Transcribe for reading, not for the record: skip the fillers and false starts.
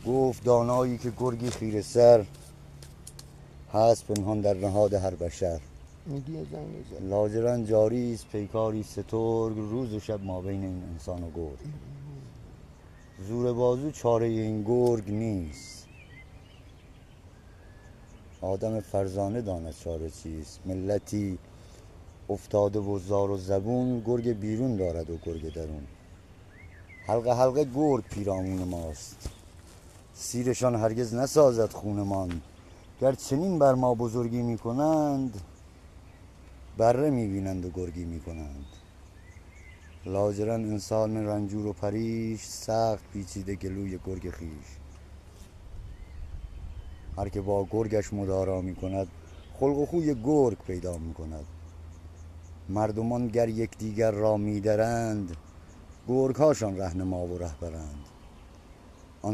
گفت دانایی که گرگی خیره سر، هست پنهان در نهاد هر بشر. لاجرم جاری است پیکاری سترگ، روز و شب ما بین این انسان و گرگ. زور بازو چاره این گرگ نیست، آدم فرزانه داند چاره چیست. ملتی افتاده و زار و زبون، گرگ بیرون دارد و گرگ درون. حلقه حلقه گرگ پیرامون ماست، سیرشان هرگز نسازد خونمان. گر چنین بر ما بزرگی میکنند، بره میبینند و گرگی میکنند. لاجرم انسان رنجور و پریش، سخت پیچیده گلوی گرگ خیش. هر که با گرگش مدارا میکند، خلق و خوی گرگ پیدا میکند. مردمان گر یکدیگر را میدرند، گرگ هاشان رهنما و رهبرند.